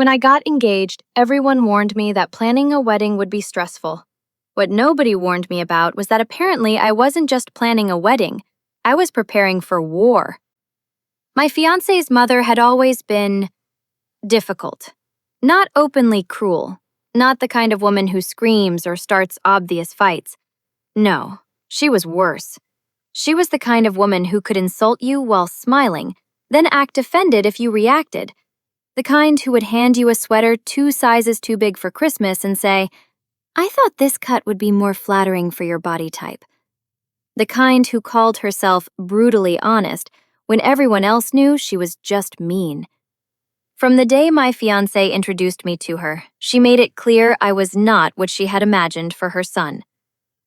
When I got engaged, everyone warned me that planning a wedding would be stressful. What nobody warned me about was that apparently I wasn't just planning a wedding, I was preparing for war. My fiancé's mother had always been difficult. Not openly cruel, not the kind of woman who screams or starts obvious fights. No, she was worse. She was the kind of woman who could insult you while smiling, then act offended if you reacted. The kind who would hand you a sweater 2 sizes too big for Christmas and say, "I thought this cut would be more flattering for your body type." The kind who called herself brutally honest when everyone else knew she was just mean. From the day my fiancé introduced me to her, she made it clear I was not what she had imagined for her son.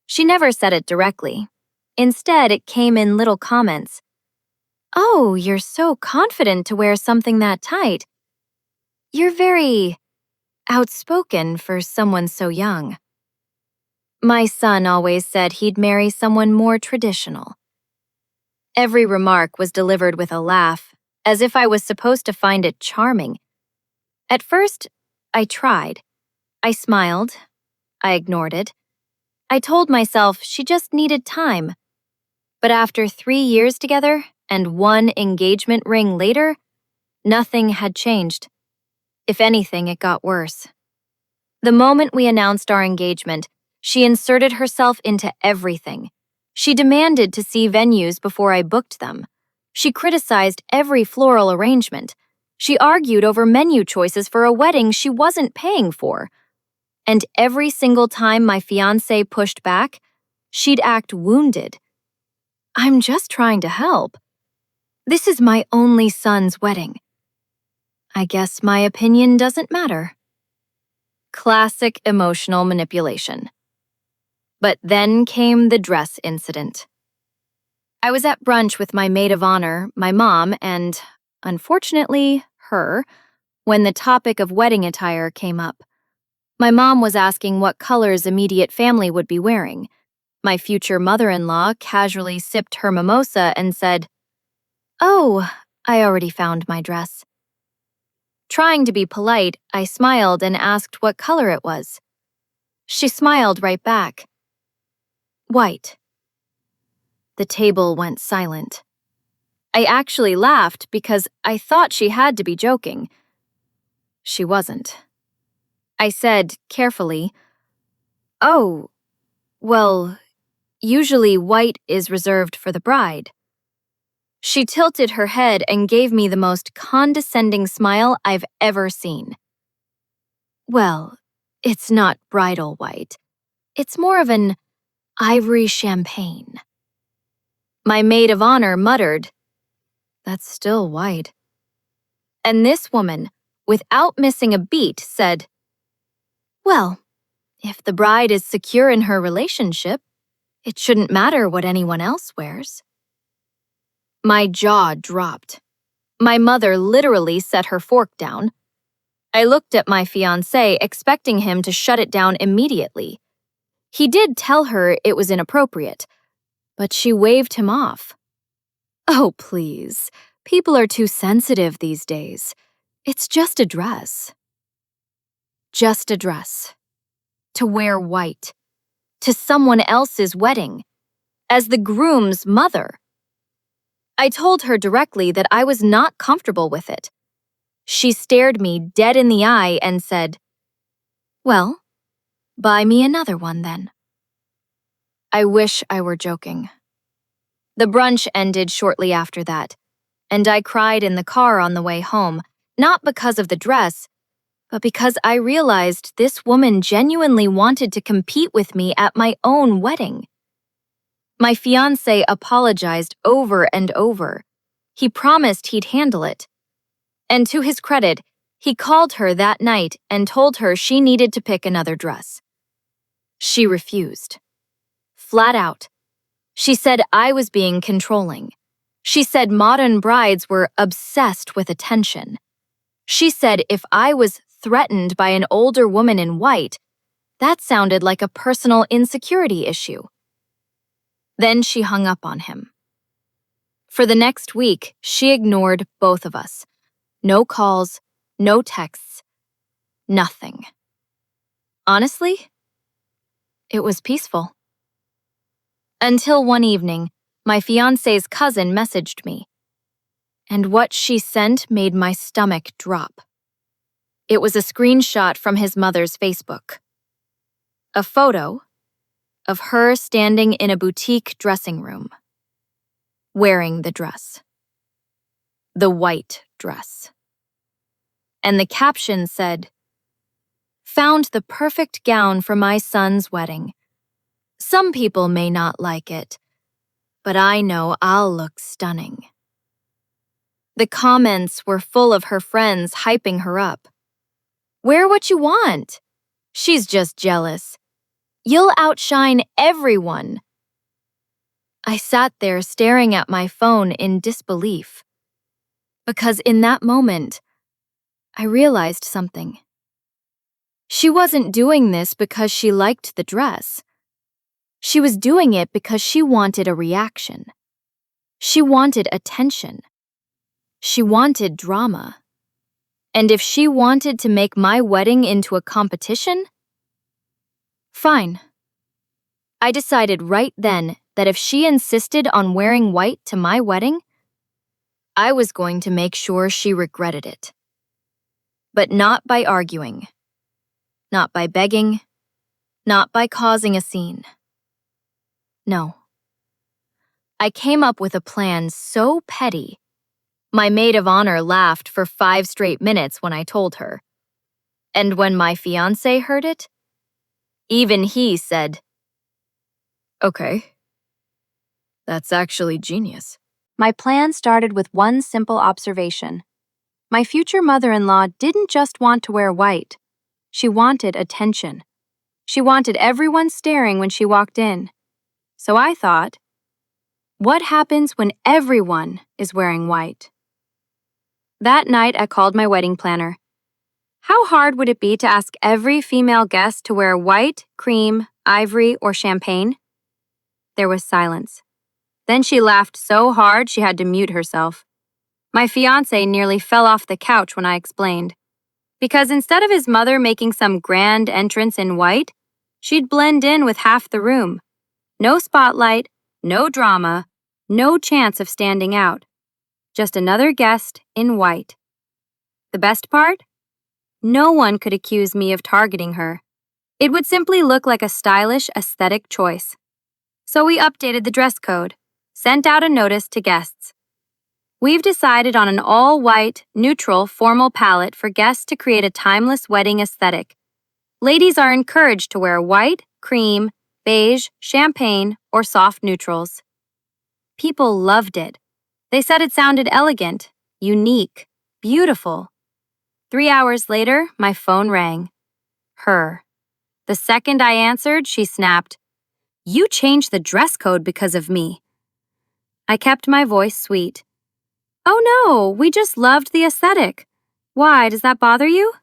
She never said it directly. Instead, it came in little comments. "Oh, you're so confident to wear something that tight. You're very outspoken for someone so young." My son always said he'd marry someone more traditional. Every remark was delivered with a laugh, as if I was supposed to find it charming. At first, I tried. I smiled. I ignored it. I told myself she just needed time. But after 3 years together and 1 engagement ring later, nothing had changed. If anything, it got worse. The moment we announced our engagement, she inserted herself into everything. She demanded to see venues before I booked them. She criticized every floral arrangement. She argued over menu choices for a wedding she wasn't paying for. And every single time my fiancé pushed back, she'd act wounded. "I'm just trying to help. This is my only son's wedding. I guess my opinion doesn't matter." Classic emotional manipulation. But then came the dress incident. I was at brunch with my maid of honor, my mom, and, unfortunately, her, when the topic of wedding attire came up. My mom was asking what colors immediate family would be wearing. My future mother-in-law casually sipped her mimosa and said, "Oh, I already found my dress." Trying to be polite, I smiled and asked what color it was. She smiled right back. "White." The table went silent. I actually laughed because I thought she had to be joking. She wasn't. I said, carefully, "Oh, well, usually white is reserved for the bride." She tilted her head and gave me the most condescending smile I've ever seen. "Well, it's not bridal white. It's more of an ivory champagne." My maid of honor muttered, "That's still white." And this woman, without missing a beat, said, "Well, if the bride is secure in her relationship, it shouldn't matter what anyone else wears." My jaw dropped. My mother literally set her fork down. I looked at my fiancé, expecting him to shut it down immediately. He did tell her it was inappropriate, but she waved him off. "Oh, please. People are too sensitive these days. It's just a dress." Just a dress. To wear white. To someone else's wedding. As the groom's mother. I told her directly that I was not comfortable with it. She stared me dead in the eye and said, "Well, buy me another one then." I wish I were joking. The brunch ended shortly after that, and I cried in the car on the way home, not because of the dress, but because I realized this woman genuinely wanted to compete with me at my own wedding. My fiancé apologized over and over. He promised he'd handle it. And to his credit, he called her that night and told her she needed to pick another dress. She refused. Flat out. She said I was being controlling. She said modern brides were obsessed with attention. She said if I was threatened by an older woman in white, that sounded like a personal insecurity issue. Then she hung up on him. For the next week, she ignored both of us. No calls, no texts, Nothing. Honestly, it was peaceful. Until one evening, my fiancé's cousin messaged me, and what she sent made my stomach drop. It was a screenshot from his mother's Facebook. A photo of her standing in a boutique dressing room, wearing the dress. The white dress. And the caption said, "Found the perfect gown for my son's wedding. Some people may not like it, but I know I'll look stunning." The comments were full of her friends hyping her up. "Wear what you want. She's just jealous. You'll outshine everyone." I sat there staring at my phone in disbelief, because in that moment, I realized something. She wasn't doing this because she liked the dress. She was doing it because she wanted a reaction. She wanted attention. She wanted drama. And if she wanted to make my wedding into a competition, fine. I decided right then that if she insisted on wearing white to my wedding, I was going to make sure she regretted it. But not by arguing, not by begging, not by causing a scene. No. I came up with a plan so petty, my maid of honor laughed for 5 straight minutes when I told her. And when my fiancé heard it, even he said, "Okay, that's actually genius." My plan started with one simple observation. My future mother-in-law didn't just want to wear white. She wanted attention. She wanted everyone staring when she walked in. So I thought, what happens when everyone is wearing white? That night, I called my wedding planner. How hard would it be to ask every female guest to wear white, cream, ivory, or champagne? There was silence. Then she laughed so hard she had to mute herself. My fiancé nearly fell off the couch when I explained. Because instead of his mother making some grand entrance in white, she'd blend in with half the room. No spotlight, no drama, no chance of standing out. Just another guest in white. The best part? No one could accuse me of targeting her. It would simply look like a stylish, aesthetic choice. So we updated the dress code, sent out a notice to guests. We've decided on an all-white, neutral, formal palette for guests to create a timeless wedding aesthetic. Ladies are encouraged to wear white, cream, beige, champagne, or soft neutrals. People loved it. They said it sounded elegant, unique, beautiful. 3 hours later, my phone rang. Her. The second I answered, she snapped, "You changed the dress code because of me." I kept my voice sweet. "Oh no, we just loved the aesthetic. Why, does that bother you?"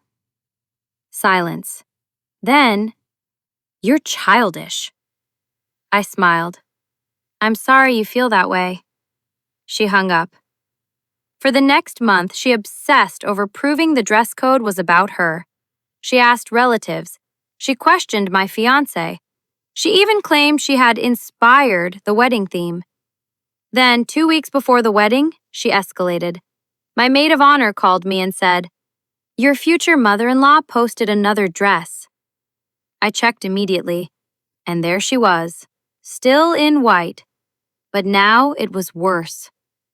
Silence. Then, "You're childish." I smiled. "I'm sorry you feel that way." She hung up. For the next month, she obsessed over proving the dress code was about her. She asked relatives. She questioned my fiancé. She even claimed she had inspired the wedding theme. Then, 2 weeks before the wedding, she escalated. My maid of honor called me and said, "Your future mother-in-law posted another dress." I checked immediately, and there she was, still in white. But now it was worse,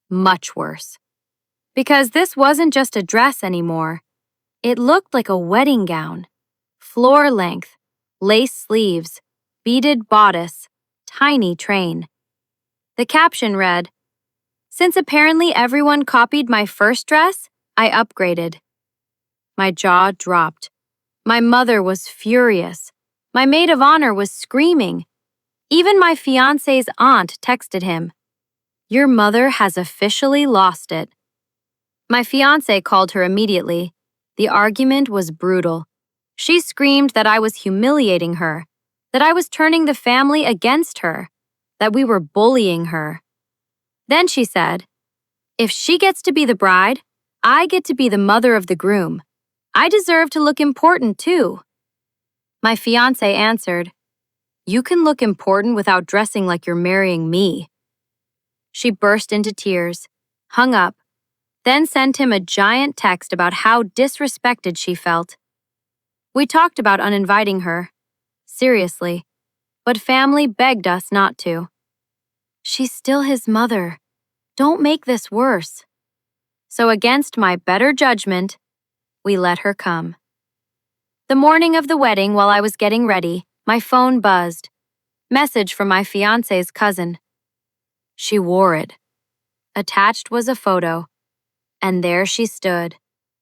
much worse. Because this wasn't just a dress anymore. It looked like a wedding gown. Floor length, lace sleeves, beaded bodice, tiny train. The caption read, "Since apparently everyone copied my first dress, I upgraded." My jaw dropped. My mother was furious. My maid of honor was screaming. Even my fiancé's aunt texted him, "Your mother has officially lost it." My fiancé called her immediately. The argument was brutal. She screamed that I was humiliating her, that I was turning the family against her, that we were bullying her. Then she said, "If she gets to be the bride, I get to be the mother of the groom. I deserve to look important too. My fiancé answered, "You can look important without dressing like you're marrying me." She burst into tears, hung up, then sent him a giant text about how disrespected she felt. We talked about uninviting her, seriously, but family begged us not to. She's still his mother. Don't make this worse. So against my better judgment, we let her come. The morning of the wedding, while I was getting ready, my phone buzzed. Message from my fiancé's cousin. She wore it. Attached was a photo. And there she stood,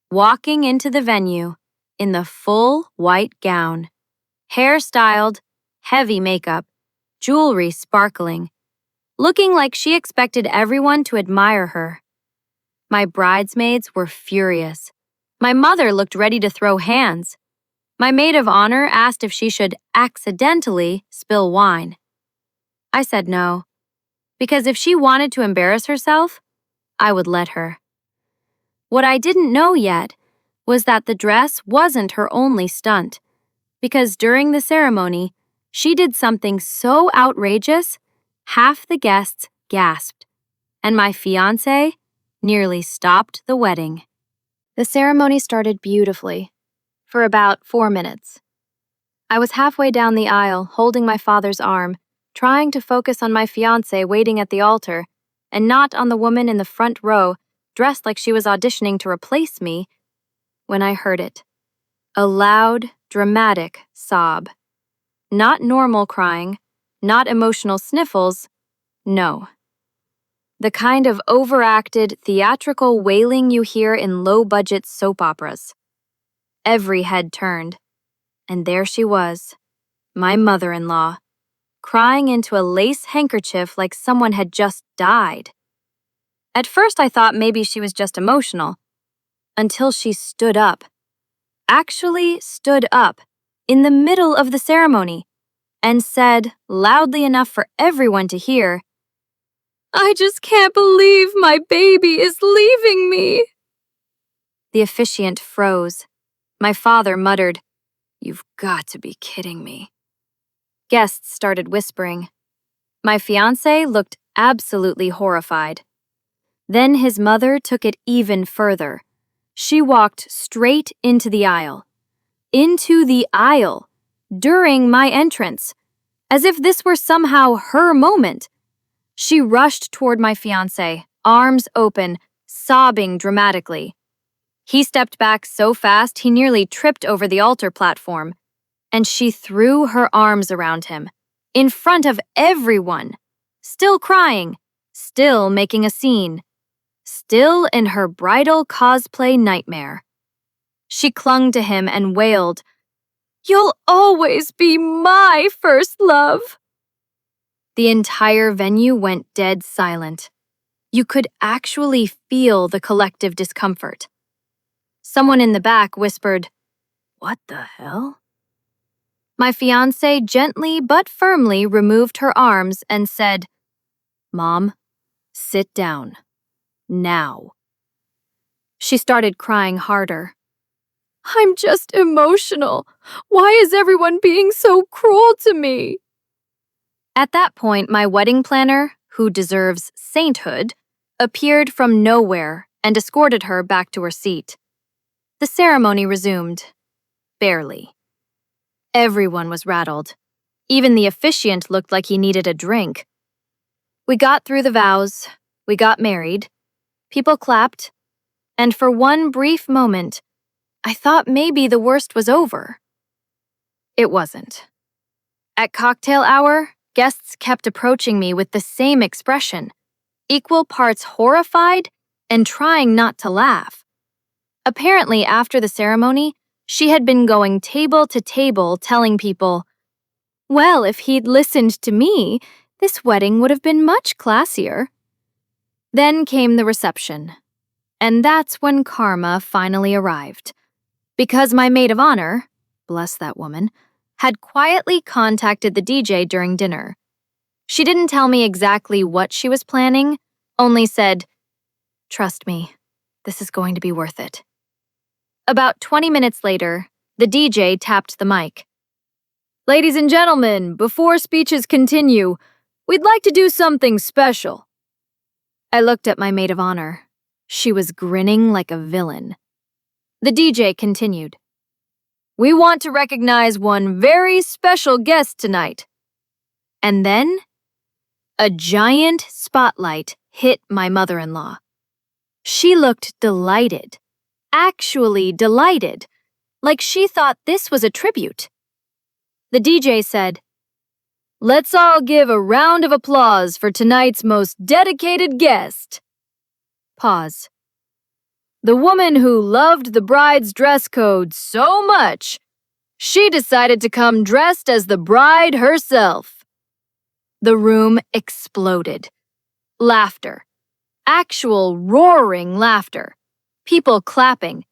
walking into the venue in the full white gown, hair styled, heavy makeup, jewelry sparkling, looking like she expected everyone to admire her. My bridesmaids were furious. My mother looked ready to throw hands. My maid of honor asked if she should accidentally spill wine. I said no, because if she wanted to embarrass herself, I would let her. What I didn't know yet was that the dress wasn't her only stunt, because during the ceremony, she did something so outrageous, half the guests gasped, and my fiancé nearly stopped the wedding. The ceremony started beautifully, for about 4 minutes. I was halfway down the aisle, holding my father's arm, trying to focus on my fiancé waiting at the altar, and not on the woman in the front row, dressed like she was auditioning to replace me, when I heard it. A loud, dramatic sob. Not normal crying, not emotional sniffles, no. The kind of overacted, theatrical wailing you hear in low-budget soap operas. Every head turned, and there she was, my mother-in-law, crying into a lace handkerchief like someone had just died. At first I thought maybe she was just emotional, until she stood up. Actually stood up, in the middle of the ceremony, and said, loudly enough for everyone to hear, "I just can't believe my baby is leaving me." The officiant froze. My father muttered, "You've got to be kidding me." Guests started whispering. My fiancé looked absolutely horrified. Then his mother took it even further. She walked straight into the aisle. Into the aisle, during my entrance, as if this were somehow her moment. She rushed toward my fiancé, arms open, sobbing dramatically. He stepped back so fast he nearly tripped over the altar platform, and she threw her arms around him, in front of everyone, still crying, still making a scene, still in her bridal cosplay nightmare. She clung to him and wailed, "You'll always be my first love." The entire venue went dead silent. You could actually feel the collective discomfort. Someone in the back whispered, "What the hell?" My fiancé gently but firmly removed her arms and said, "Mom, sit down. Now." She started crying harder. "I'm just emotional. Why is everyone being so cruel to me?" At that point, my wedding planner, who deserves sainthood, appeared from nowhere and escorted her back to her seat. The ceremony resumed. Barely. Everyone was rattled. Even the officiant looked like he needed a drink. We got through the vows. We got married. People clapped. And for one brief moment, I thought maybe the worst was over. It wasn't. At cocktail hour, guests kept approaching me with the same expression, equal parts horrified and trying not to laugh. Apparently, after the ceremony, she had been going table to table telling people, "Well, if he'd listened to me, this wedding would have been much classier." Then came the reception, and that's when karma finally arrived. Because my maid of honor, bless that woman, had quietly contacted the DJ during dinner. She didn't tell me exactly what she was planning, only said, "Trust me, this is going to be worth it." About 20 minutes later, the DJ tapped the mic. Ladies and gentlemen, before speeches continue, we'd like to do something special. I looked at my maid of honor. She was grinning like a villain. The DJ continued. We want to recognize one very special guest tonight. And then, a giant spotlight hit my mother-in-law. She looked delighted, actually delighted, like she thought this was a tribute. The DJ said, Let's all give a round of applause for tonight's most dedicated guest. Pause. The woman who loved the bride's dress code so much, she decided to come dressed as the bride herself. The room exploded. Laughter. Actual roaring laughter. People clapping.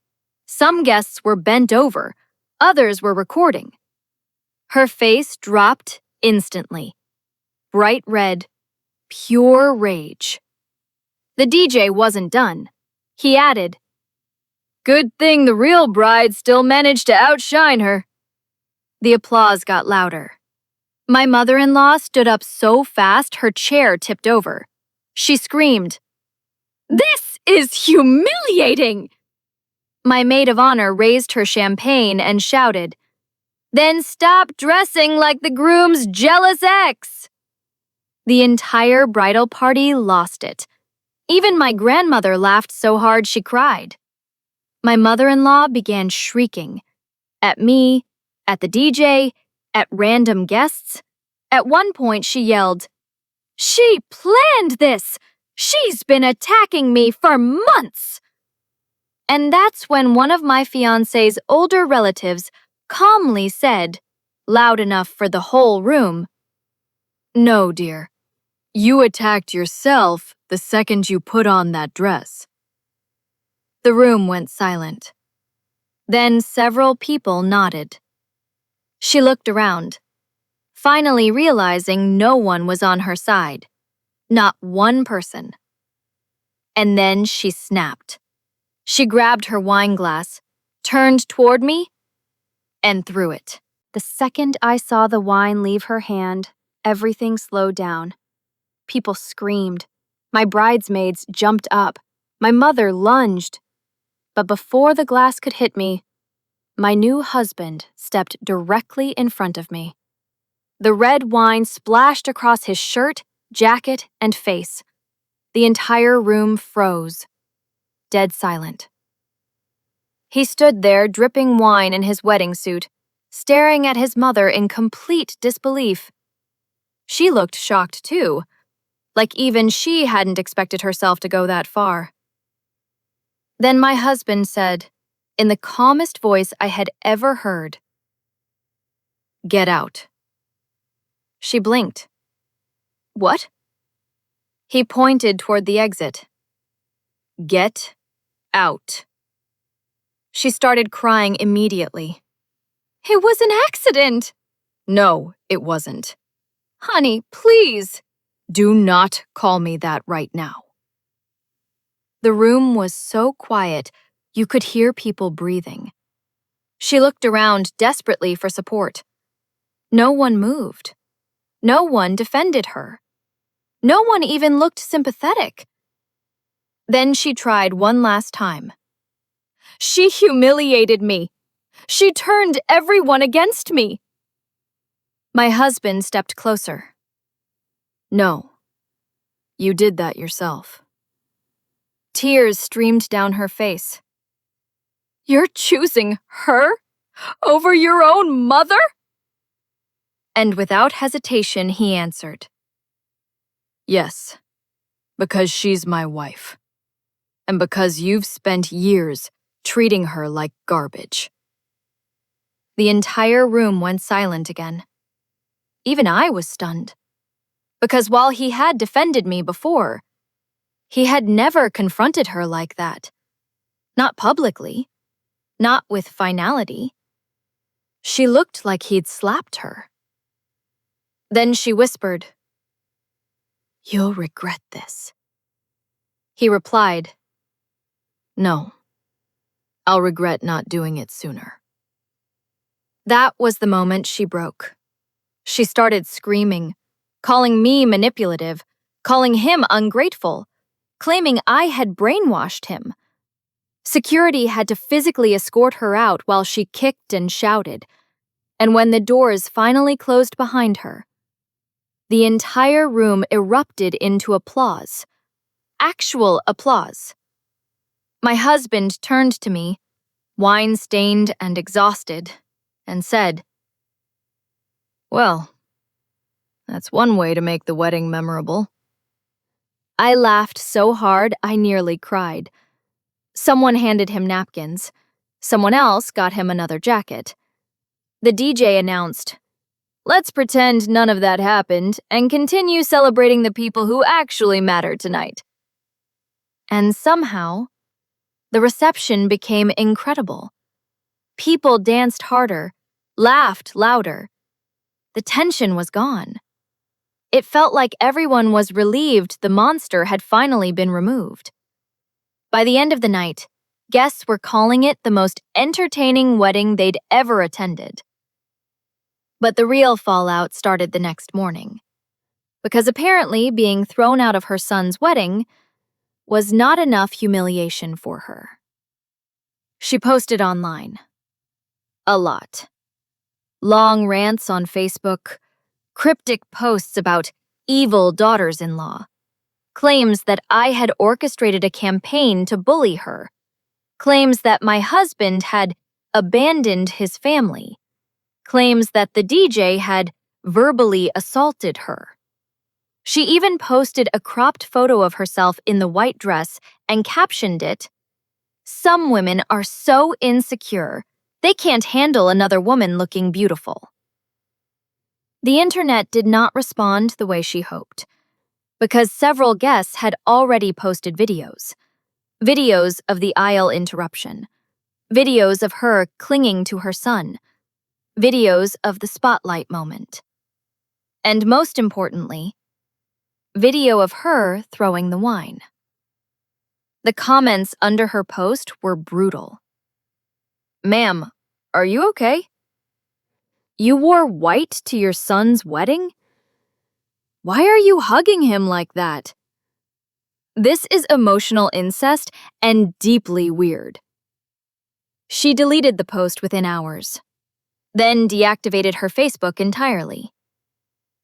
Some guests were bent over. Others were recording. Her face dropped instantly. Bright red. Pure rage. The DJ wasn't done. He added, Good thing the real bride still managed to outshine her. The applause got louder. My mother-in-law stood up so fast her chair tipped over. She screamed, This is humiliating! My maid of honor raised her champagne and shouted, Then stop dressing like the groom's jealous ex! The entire bridal party lost it. Even my grandmother laughed so hard she cried. My mother-in-law began shrieking. At me, at the DJ, at random guests. At one point she yelled, She planned this! She's been attacking me for months! And that's when one of my fiancé's older relatives calmly said, loud enough for the whole room, No, dear. You attacked yourself the second you put on that dress. The room went silent. Then several people nodded. She looked around, finally realizing no one was on her side. Not one person. And then she snapped. She grabbed her wine glass, turned toward me, and threw it. The second I saw the wine leave her hand, everything slowed down. People screamed. My bridesmaids jumped up. My mother lunged. But before the glass could hit me, my new husband stepped directly in front of me. The red wine splashed across his shirt, jacket, and face. The entire room froze. Dead silent. He stood there dripping wine in his wedding suit, staring at his mother in complete disbelief. She looked shocked too, like even she hadn't expected herself to go that far. Then my husband said, in the calmest voice I had ever heard, Get out. She blinked. What? He pointed toward the exit. Get out. She started crying immediately. It was an accident. No, it wasn't. Honey, please. Do not call me that right now. The room was so quiet, you could hear people breathing. She looked around desperately for support. No one moved. No one defended her. No one even looked sympathetic. Then she tried one last time. She humiliated me. She turned everyone against me. My husband stepped closer. No, you did that yourself. Tears streamed down her face. You're choosing her over your own mother? And without hesitation, he answered. Yes, because she's my wife. And because you've spent years treating her like garbage. The entire room went silent again. Even I was stunned. Because while he had defended me before, he had never confronted her like that. Not publicly. Not with finality. She looked like he'd slapped her. Then she whispered, You'll regret this. He replied, No, I'll regret not doing it sooner. That was the moment she broke. She started screaming, calling me manipulative, calling him ungrateful, claiming I had brainwashed him. Security had to physically escort her out while she kicked and shouted, and when the doors finally closed behind her, the entire room erupted into applause. Actual applause. My husband turned to me, wine-stained and exhausted, and said, "Well, that's one way to make the wedding memorable." I laughed so hard I nearly cried. Someone handed him napkins. Someone else got him another jacket. The DJ announced, "Let's pretend none of that happened and continue celebrating the people who actually matter tonight." And somehow, the reception became incredible. People danced harder, laughed louder. The tension was gone. It felt like everyone was relieved the monster had finally been removed. By the end of the night, guests were calling it the most entertaining wedding they'd ever attended. But the real fallout started the next morning, because apparently being thrown out of her son's wedding was not enough humiliation for her. She posted online. A lot. Long rants on Facebook, cryptic posts about evil daughters-in-law, claims that I had orchestrated a campaign to bully her, claims that my husband had abandoned his family, claims that the DJ had verbally assaulted her. She even posted a cropped photo of herself in the white dress and captioned it, "Some women are so insecure, they can't handle another woman looking beautiful." The internet did not respond the way she hoped, because several guests had already posted videos. Videos of the aisle interruption. Videos of her clinging to her son. Videos of the spotlight moment. And most importantly, video of her throwing the wine. The comments under her post were brutal. "Ma'am, are you okay? You wore white to your son's wedding? Why are you hugging him like that? This is emotional incest and deeply weird." She deleted the post within hours, then deactivated her Facebook entirely.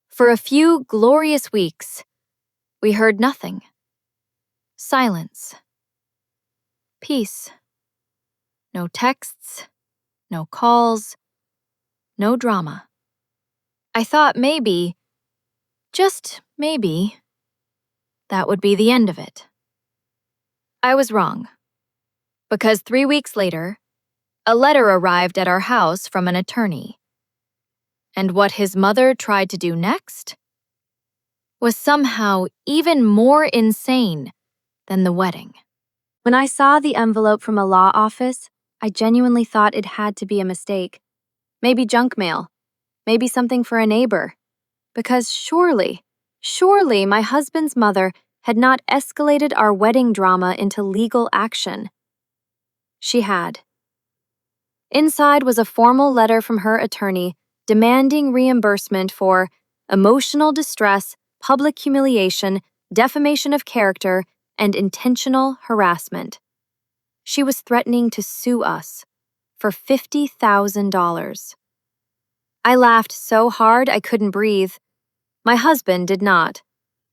For a few glorious weeks, we heard nothing. Silence. Peace. No texts, no calls, no drama. I thought maybe, just maybe, that would be the end of it. I was wrong, because 3 weeks later, a letter arrived at our house from an attorney. And what his mother tried to do next was somehow even more insane than the wedding. When I saw the envelope from a law office, I genuinely thought it had to be a mistake. Maybe junk mail. Maybe something for a neighbor. Because surely my husband's mother had not escalated our wedding drama into legal action. She had. Inside was a formal letter from her attorney demanding reimbursement for emotional distress, public humiliation, defamation of character, and intentional harassment. She was threatening to sue us for $50,000. I laughed so hard I couldn't breathe. My husband did not.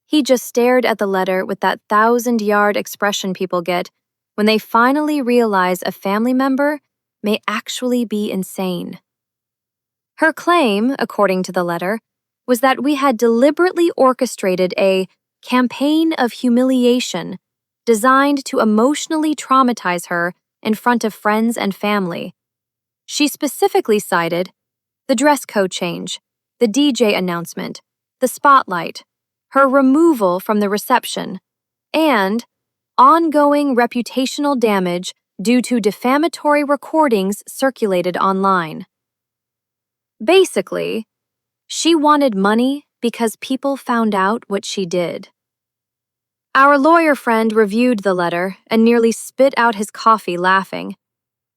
He just stared at the letter with that 1,000-yard expression people get when they finally realize a family member may actually be insane. Her claim, according to the letter, was that we had deliberately orchestrated a campaign of humiliation designed to emotionally traumatize her in front of friends and family. She specifically cited the dress code change, the DJ announcement, the spotlight, her removal from the reception, and ongoing reputational damage due to defamatory recordings circulated online. Basically, she wanted money because people found out what she did. Our lawyer friend reviewed the letter and nearly spit out his coffee laughing.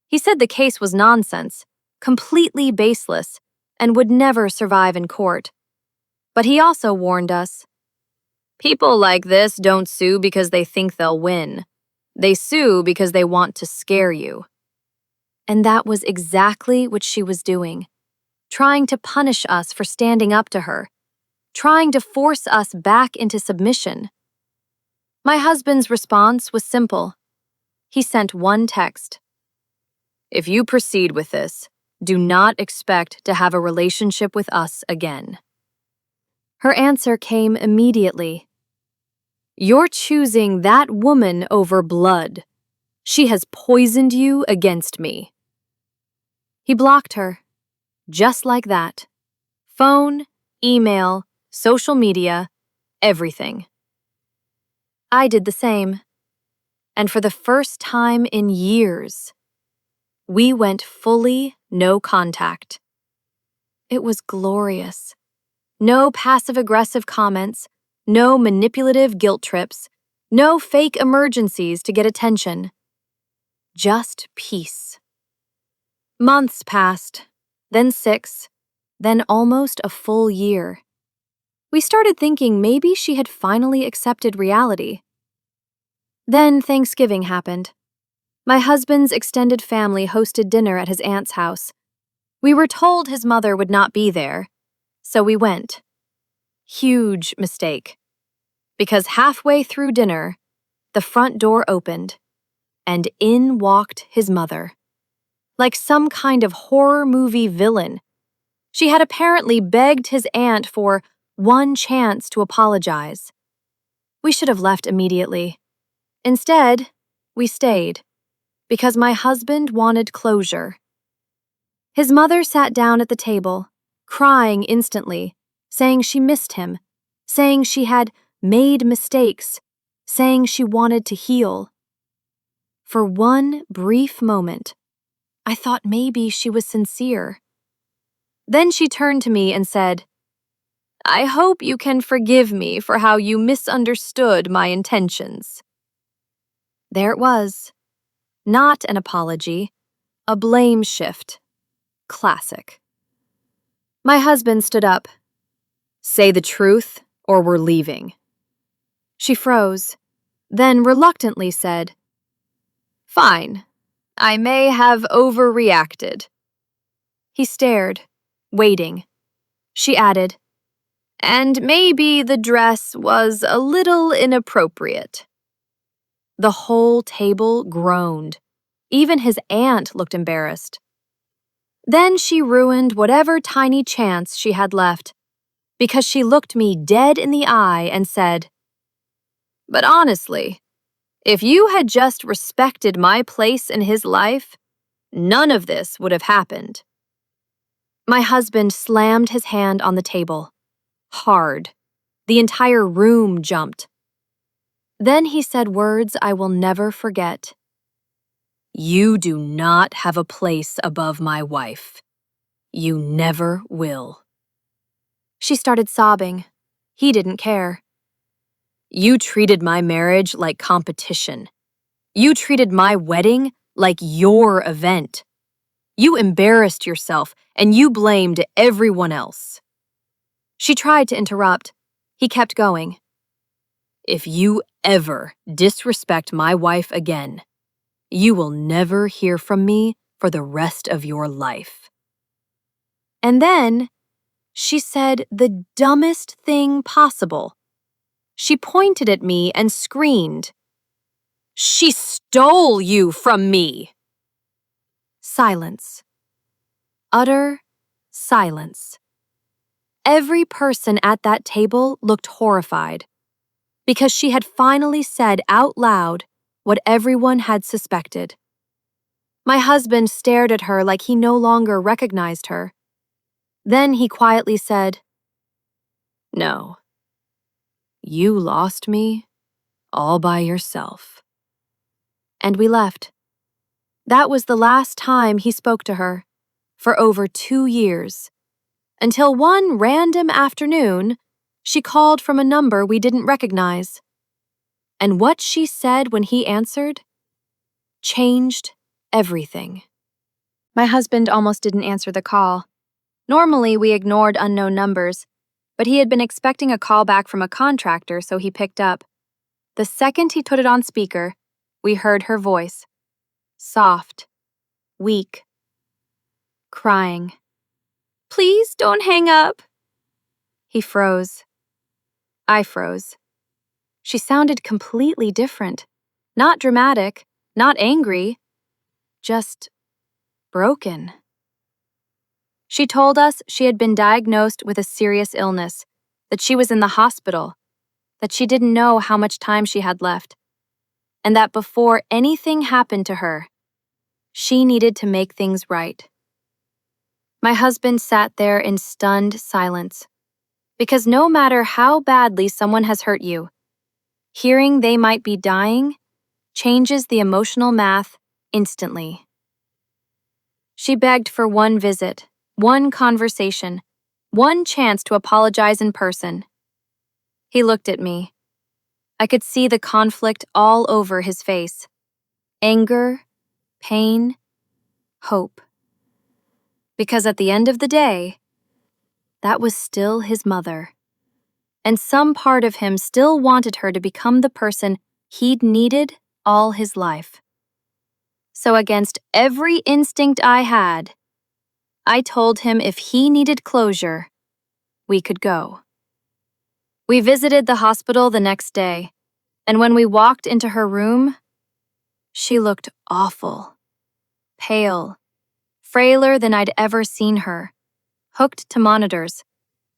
He said the case was nonsense, completely baseless, and would never survive in court. But he also warned us, people like this don't sue because they think they'll win. They sue because they want to scare you. And that was exactly what she was doing, trying to punish us for standing up to her, trying to force us back into submission. My husband's response was simple. He sent one text. If you proceed with this, do not expect to have a relationship with us again. Her answer came immediately. You're choosing that woman over blood. She has poisoned you against me. He blocked her, just like that. Phone, email, social media, everything. I did the same. And for the first time in years, we went fully no contact. It was glorious. No passive-aggressive comments, no manipulative guilt trips, no fake emergencies to get attention. Just peace. Months passed, then 6, then almost a full year. We started thinking maybe she had finally accepted reality. Then Thanksgiving happened. My husband's extended family hosted dinner at his aunt's house. We were told his mother would not be there, so we went. Huge mistake. Because halfway through dinner, the front door opened, and in walked his mother. Like some kind of horror movie villain. She had apparently begged his aunt for one chance to apologize. We should have left immediately. Instead, we stayed, because my husband wanted closure. His mother sat down at the table, crying instantly, saying she missed him, saying she had made mistakes, saying she wanted to heal. For one brief moment, I thought maybe she was sincere. Then she turned to me and said, I hope you can forgive me for how you misunderstood my intentions. There it was. Not an apology, a blame shift. Classic. My husband stood up. Say the truth, or we're leaving. She froze, then reluctantly said, Fine. I may have overreacted. He stared, waiting. She added, And maybe the dress was a little inappropriate. The whole table groaned. Even his aunt looked embarrassed. Then she ruined whatever tiny chance she had left, because she looked me dead in the eye and said, But honestly, if you had just respected my place in his life, none of this would have happened. My husband slammed his hand on the table. Hard. The entire room jumped. Then he said words I will never forget. You do not have a place above my wife. You never will. She started sobbing. He didn't care. You treated my marriage like competition. You treated my wedding like your event. You embarrassed yourself and you blamed everyone else. She tried to interrupt. He kept going. If you ever disrespect my wife again, you will never hear from me for the rest of your life. And then she said the dumbest thing possible. She pointed at me and screamed, She stole you from me! Silence. Utter silence. Every person at that table looked horrified, because she had finally said out loud what everyone had suspected. My husband stared at her like he no longer recognized her. Then he quietly said, No. You lost me all by yourself. And we left. That was the last time he spoke to her, for over 2 years, until one random afternoon, she called from a number we didn't recognize. And what she said when he answered changed everything. My husband almost didn't answer the call. Normally, we ignored unknown numbers, but he had been expecting a call back from a contractor, so he picked up. The second he put it on speaker, we heard her voice. Soft, weak, crying. "Please don't hang up." He froze. I froze. She sounded completely different. Not dramatic, not angry, just broken. She told us she had been diagnosed with a serious illness, that she was in the hospital, that she didn't know how much time she had left, and that before anything happened to her, she needed to make things right. My husband sat there in stunned silence, because no matter how badly someone has hurt you, hearing they might be dying changes the emotional math instantly. She begged for one visit, one conversation, one chance to apologize in person. He looked at me. I could see the conflict all over his face. Anger, pain, hope. Because at the end of the day, that was still his mother. And some part of him still wanted her to become the person he'd needed all his life. So against every instinct I had, I told him if he needed closure, we could go. We visited the hospital the next day, and when we walked into her room, she looked awful. Pale, frailer than I'd ever seen her, hooked to monitors,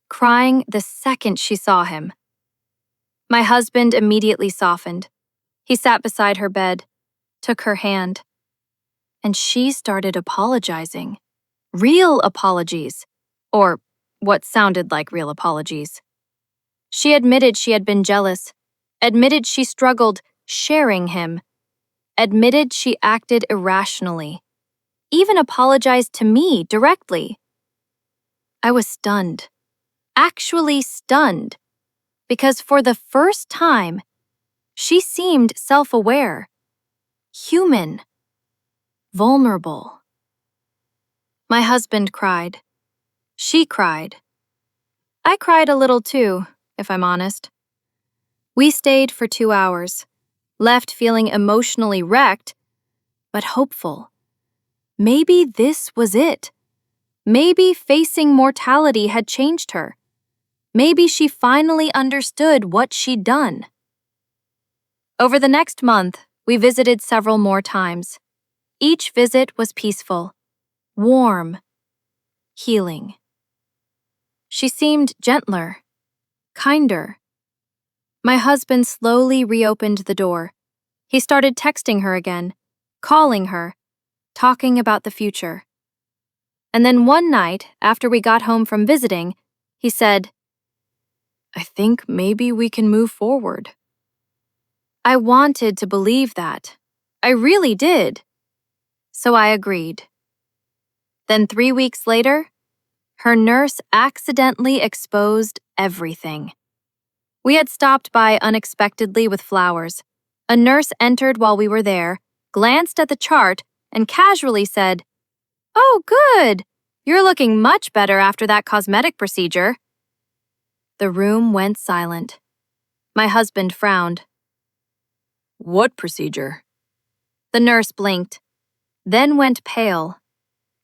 crying the second she saw him. My husband immediately softened. He sat beside her bed, took her hand, and she started apologizing. Real apologies, or what sounded like real apologies. She admitted she had been jealous, admitted she struggled sharing him, admitted she acted irrationally, even apologized to me directly. I was stunned, actually stunned, because for the first time, she seemed self-aware, human, vulnerable. My husband cried. She cried. I cried a little too, if I'm honest. We stayed for 2 hours, left feeling emotionally wrecked, but hopeful. Maybe this was it. Maybe facing mortality had changed her. Maybe she finally understood what she'd done. Over the next month, we visited several more times. Each visit was peaceful, warm, healing. She seemed gentler, kinder. My husband slowly reopened the door. He started texting her again, calling her, talking about the future. And then one night, after we got home from visiting, he said, "I think maybe we can move forward." I wanted to believe that. I really did. So I agreed. Then 3 weeks later, her nurse accidentally exposed everything. We had stopped by unexpectedly with flowers. A nurse entered while we were there, glanced at the chart, and casually said, "Oh, good! You're looking much better after that cosmetic procedure." The room went silent. My husband frowned. "What procedure?" The nurse blinked, then went pale.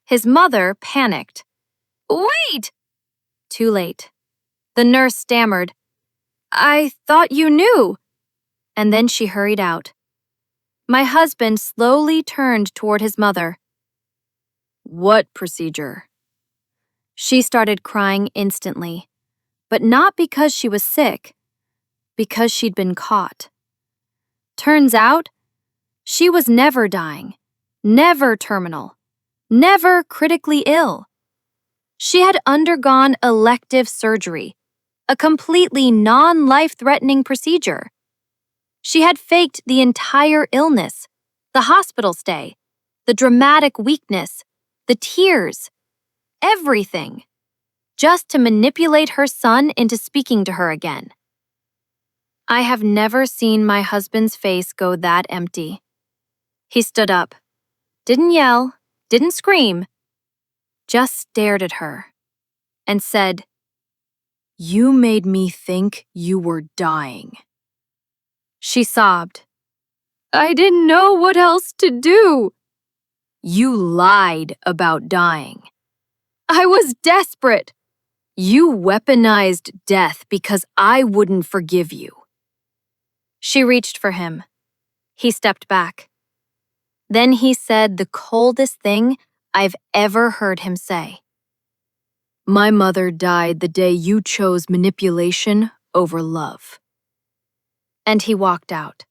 His mother panicked. "Wait!" Too late. The nurse stammered, "I thought you knew." And then she hurried out. My husband slowly turned toward his mother. "What procedure?" She started crying instantly, but not because she was sick, because she'd been caught. Turns out, she was never dying, never terminal, never critically ill. She had undergone elective surgery, a completely non-life-threatening procedure. She had faked the entire illness, the hospital stay, the dramatic weakness, the tears, everything, just to manipulate her son into speaking to her again. I have never seen my husband's face go that empty. He stood up, didn't yell, didn't scream, just stared at her and said, "You made me think you were dying." She sobbed. "I didn't know what else to do." "You lied about dying." "I was desperate." "You weaponized death because I wouldn't forgive you." She reached for him. He stepped back. Then he said the coldest thing I've ever heard him say. "My mother died the day you chose manipulation over love." And he walked out.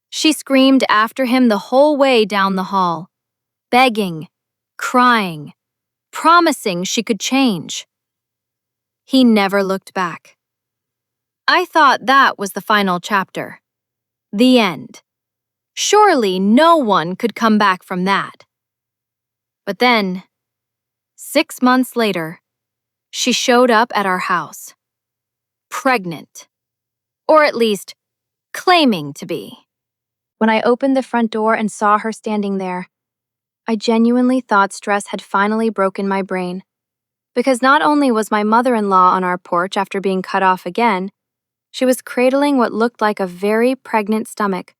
She screamed after him the whole way down the hall, begging, crying, promising she could change. He never looked back. I thought that was the final chapter. The end. Surely no one could come back from that. But then, 6 months later, she showed up at our house. Pregnant. Or at least, claiming to be. When I opened the front door and saw her standing there, I genuinely thought stress had finally broken my brain. Because not only was my mother-in-law on our porch after being cut off again, she was cradling what looked like a very pregnant stomach.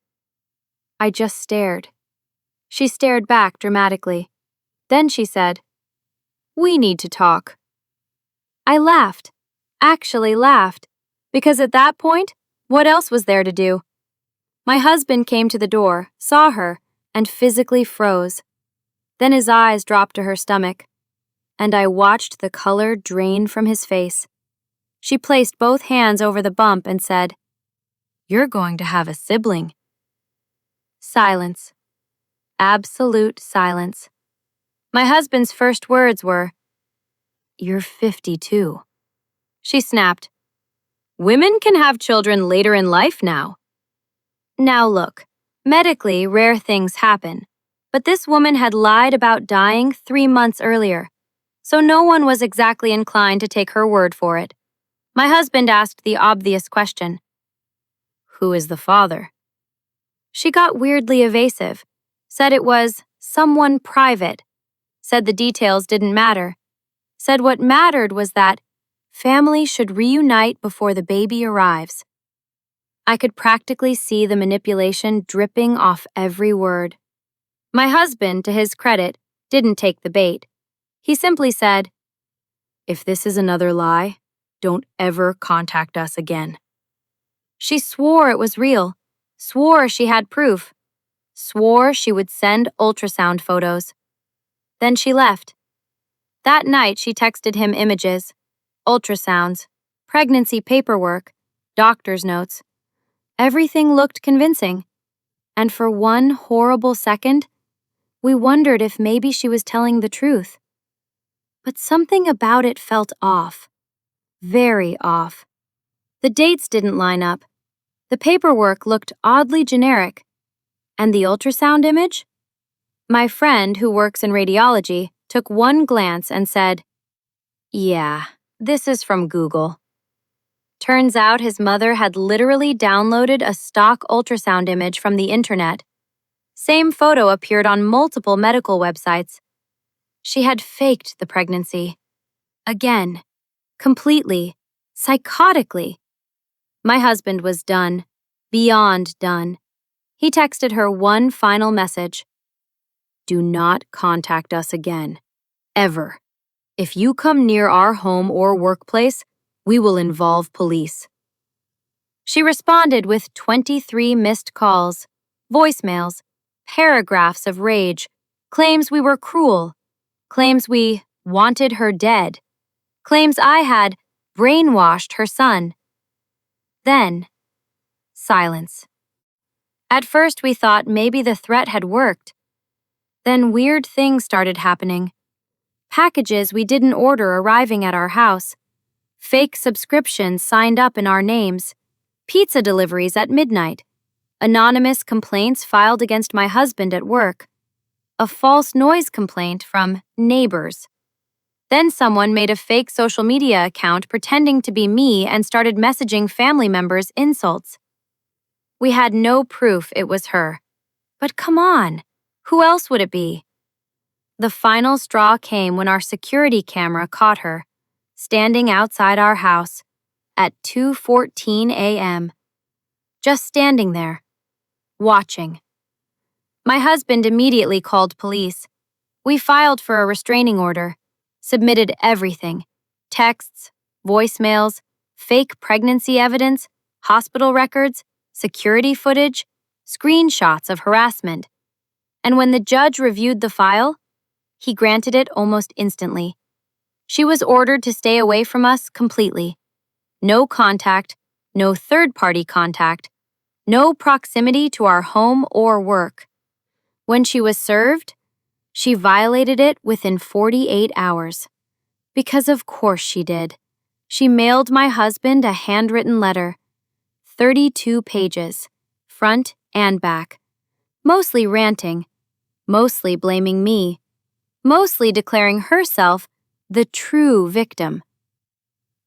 I just stared. She stared back dramatically. Then she said, "We need to talk." I laughed, actually laughed, because at that point, what else was there to do? My husband came to the door, saw her, and physically froze. Then his eyes dropped to her stomach, and I watched the color drain from his face. She placed both hands over the bump and said, "You're going to have a sibling." Silence. Absolute silence. My husband's first words were, "You're 52. She snapped, "Women can have children later in life now." Now look, medically rare things happen, but this woman had lied about dying 3 months earlier, so no one was exactly inclined to take her word for it. My husband asked the obvious question, "Who is the father?" She got weirdly evasive, said it was someone private, said the details didn't matter, said what mattered was that family should reunite before the baby arrives. I could practically see the manipulation dripping off every word. My husband, to his credit, didn't take the bait. He simply said, "If this is another lie, don't ever contact us again." She swore it was real, swore she had proof, swore she would send ultrasound photos. Then she left. That night she texted him images, ultrasounds, pregnancy paperwork, doctor's notes. Everything looked convincing. And for one horrible second, we wondered if maybe she was telling the truth. But something about it felt off. Very off. The dates didn't line up. The paperwork looked oddly generic. And the ultrasound image? My friend, who works in radiology, took one glance and said, "Yeah, this is from Google." Turns out his mother had literally downloaded a stock ultrasound image from the internet. Same photo appeared on multiple medical websites. She had faked the pregnancy. Again. Completely. Psychotically. My husband was done. Beyond done. He texted her one final message. "Do not contact us again. Ever. If you come near our home or workplace, we will involve police." She responded with 23 missed calls, voicemails, paragraphs of rage, claims we were cruel, claims we wanted her dead, claims I had brainwashed her son. Then, silence. At first we thought maybe the threat had worked. Then weird things started happening. Packages we didn't order arriving at our house. Fake subscriptions signed up in our names. Pizza deliveries at midnight. Anonymous complaints filed against my husband at work. A false noise complaint from neighbors. Then someone made a fake social media account pretending to be me and started messaging family members insults. We had no proof it was her. But come on, who else would it be? The final straw came when our security camera caught her, standing outside our house at 2:14 a.m., just standing there, watching. My husband immediately called police. We filed for a restraining order, submitted everything: texts, voicemails, fake pregnancy evidence, hospital records, security footage, screenshots of harassment. And when the judge reviewed the file, he granted it almost instantly. She was ordered to stay away from us completely. No contact, no third-party contact, no proximity to our home or work. When she was served, she violated it within 48 hours. Because of course she did. She mailed my husband a handwritten letter, 32 pages, front and back, mostly ranting, mostly blaming me, mostly declaring herself the true victim.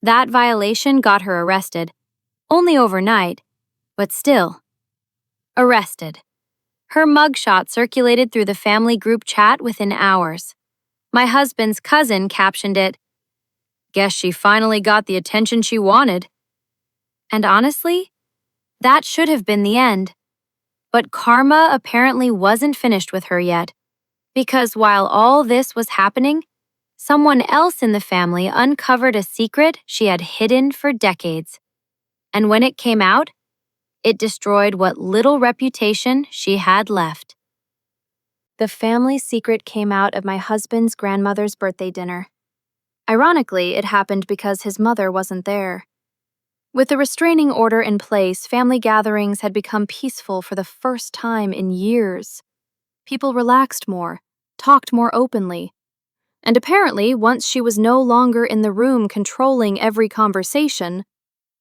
That violation got her arrested, only overnight, but still. Arrested. Her mugshot circulated through the family group chat within hours. My husband's cousin captioned it, "Guess she finally got the attention she wanted." And honestly, that should have been the end. But karma apparently wasn't finished with her yet, because while all this was happening, someone else in the family uncovered a secret she had hidden for decades. And when it came out, it destroyed what little reputation she had left. The family secret came out of my husband's grandmother's birthday dinner. Ironically, it happened because his mother wasn't there. With the restraining order in place, family gatherings had become peaceful for the first time in years. People relaxed more, talked more openly. And apparently, once she was no longer in the room controlling every conversation,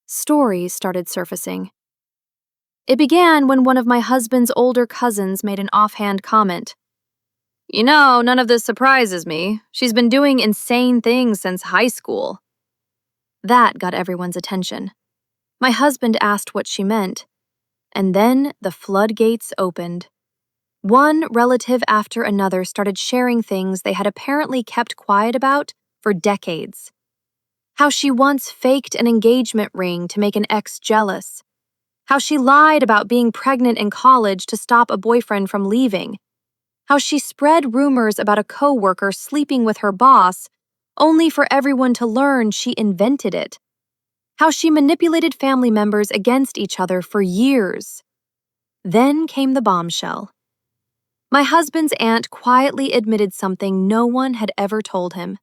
stories started surfacing. It began when one of my husband's older cousins made an offhand comment. "You know, none of this surprises me. She's been doing insane things since high school." That got everyone's attention. My husband asked what she meant, and then the floodgates opened. One relative after another started sharing things they had apparently kept quiet about for decades. How she once faked an engagement ring to make an ex jealous. How she lied about being pregnant in college to stop a boyfriend from leaving. How she spread rumors about a coworker sleeping with her boss, only for everyone to learn she invented it. How she manipulated family members against each other for years. Then came the bombshell. My husband's aunt quietly admitted something no one had ever told him.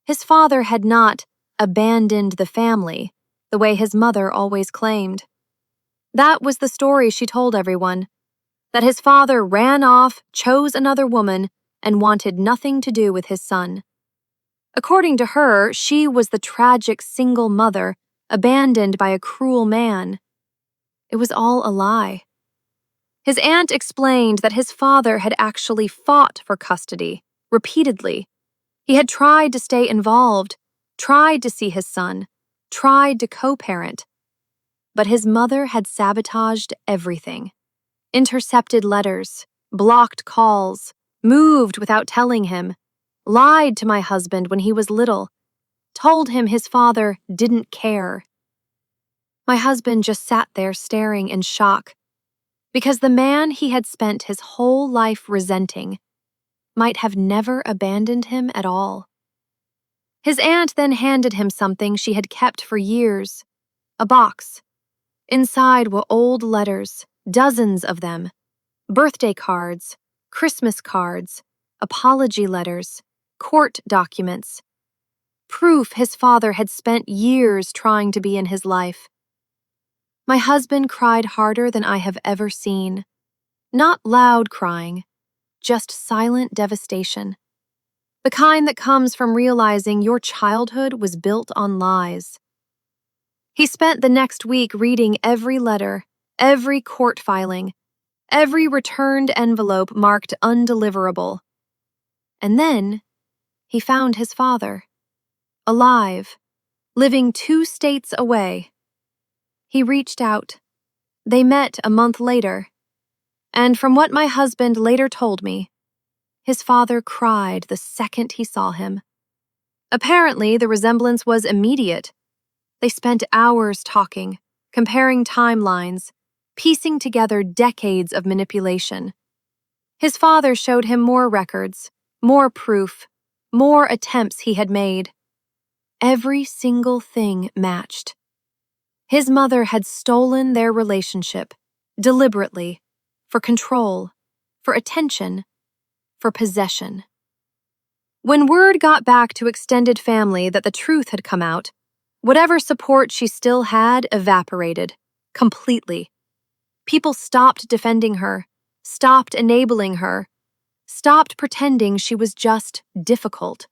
His father had not abandoned the family, the way his mother always claimed. That was the story she told everyone. That his father ran off, chose another woman, and wanted nothing to do with his son. According to her, she was the tragic single mother abandoned by a cruel man. It was all a lie. His aunt explained that his father had actually fought for custody, repeatedly. He had tried to stay involved, tried to see his son, tried to co-parent. But his mother had sabotaged everything. Intercepted letters, blocked calls, moved without telling him, lied to my husband when he was little, told him his father didn't care. My husband just sat there staring in shock, because the man he had spent his whole life resenting might have never abandoned him at all. His aunt then handed him something she had kept for years, a box. Inside were old letters, dozens of them, birthday cards, Christmas cards, apology letters, court documents, proof his father had spent years trying to be in his life. My husband cried harder than I have ever seen. Not loud crying, just silent devastation. The kind that comes from realizing your childhood was built on lies. He spent the next week reading every letter, every court filing, every returned envelope marked undeliverable. And then he found his father, alive, living 2 states away. He reached out. They met a month later. And from what my husband later told me, His father cried the second he saw him. Apparently, the resemblance was immediate. They spent hours talking, comparing timelines, piecing together decades of manipulation. His father showed him more records, more proof, more attempts he had made. Every single thing matched. His mother had stolen their relationship, deliberately, for control, for attention, for possession. When word got back to extended family that the truth had come out, whatever support she still had evaporated, completely. People stopped defending her, stopped enabling her, stopped pretending she was just difficult.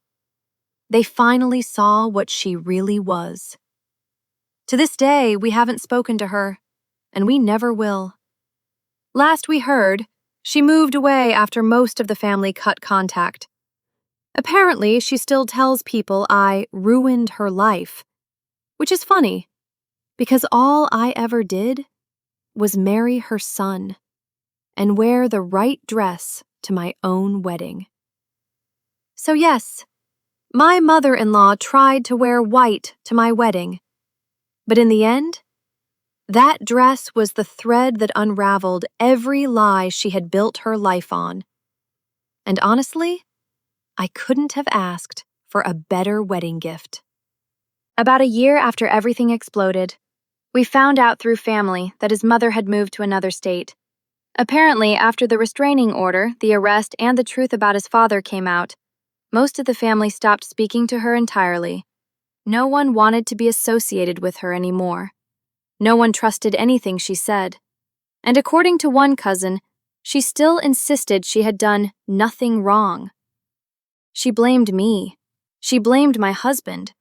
They finally saw what she really was. To this day, we haven't spoken to her, and we never will. Last we heard, she moved away after most of the family cut contact. Apparently, she still tells people I ruined her life, which is funny, because all I ever did was marry her son and wear the right dress to my own wedding. So yes, my mother-in-law tried to wear white to my wedding, but in the end, that dress was the thread that unraveled every lie she had built her life on. And honestly, I couldn't have asked for a better wedding gift. About a year after everything exploded, we found out through family that his mother had moved to another state. Apparently, after the restraining order, the arrest, and the truth about his father came out, most of the family stopped speaking to her entirely. No one wanted to be associated with her anymore. No one trusted anything she said. And according to one cousin, she still insisted she had done nothing wrong. She blamed me. She blamed my husband.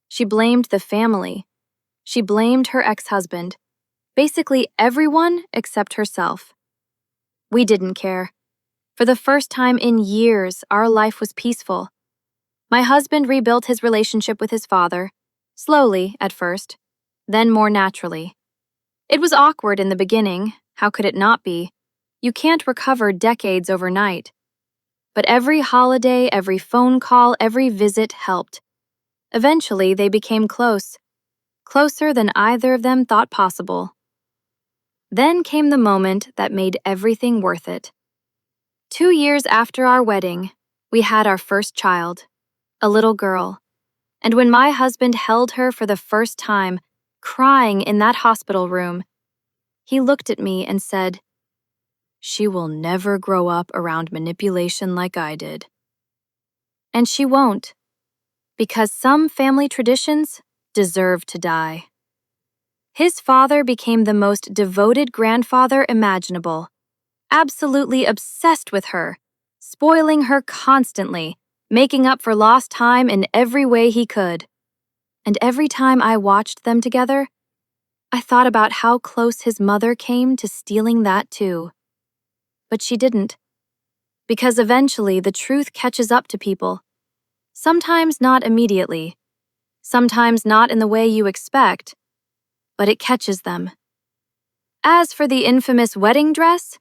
She blamed the family. She blamed her ex-husband. Basically everyone except herself. We didn't care. For the first time in years, our life was peaceful. My husband rebuilt his relationship with his father, slowly at first, then more naturally. It was awkward in the beginning. How could it not be? You can't recover decades overnight. But every holiday, every phone call, every visit helped. Eventually, they became close. Closer than either of them thought possible. Then came the moment that made everything worth it. 2 years after our wedding, we had our first child, a little girl. And when my husband held her for the first time, crying in that hospital room, he looked at me and said, "She will never grow up around manipulation like I did." And she won't, because some family traditions deserve to die. His father became the most devoted grandfather imaginable, absolutely obsessed with her, spoiling her constantly, making up for lost time in every way he could. And every time I watched them together, I thought about how close his mother came to stealing that too. But she didn't. Because eventually the truth catches up to people. Sometimes not immediately. Sometimes not in the way you expect. But it catches them. As for the infamous wedding dress,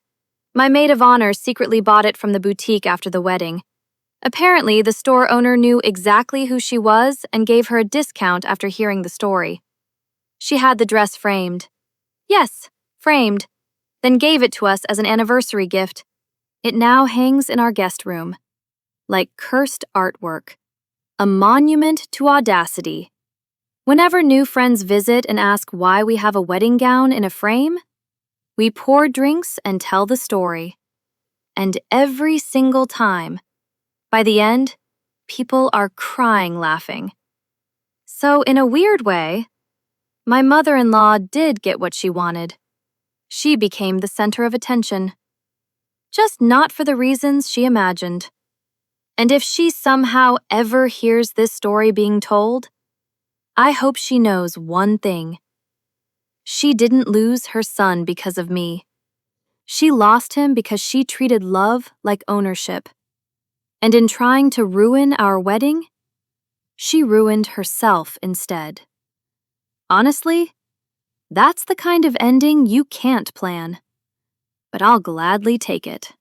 my maid of honor secretly bought it from the boutique after the wedding. Apparently, the store owner knew exactly who she was and gave her a discount after hearing the story. She had the dress framed. Yes, framed. Then gave it to us as an anniversary gift. It now hangs in our guest room. Like cursed artwork. A monument to audacity. Whenever new friends visit and ask why we have a wedding gown in a frame, we pour drinks and tell the story. And every single time, by the end, people are crying laughing. So in a weird way, my mother-in-law did get what she wanted. She became the center of attention. Just not for the reasons she imagined. And if she somehow ever hears this story being told, I hope she knows one thing. She didn't lose her son because of me. She lost him because she treated love like ownership. And in trying to ruin our wedding, she ruined herself instead. Honestly, that's the kind of ending you can't plan. But I'll gladly take it.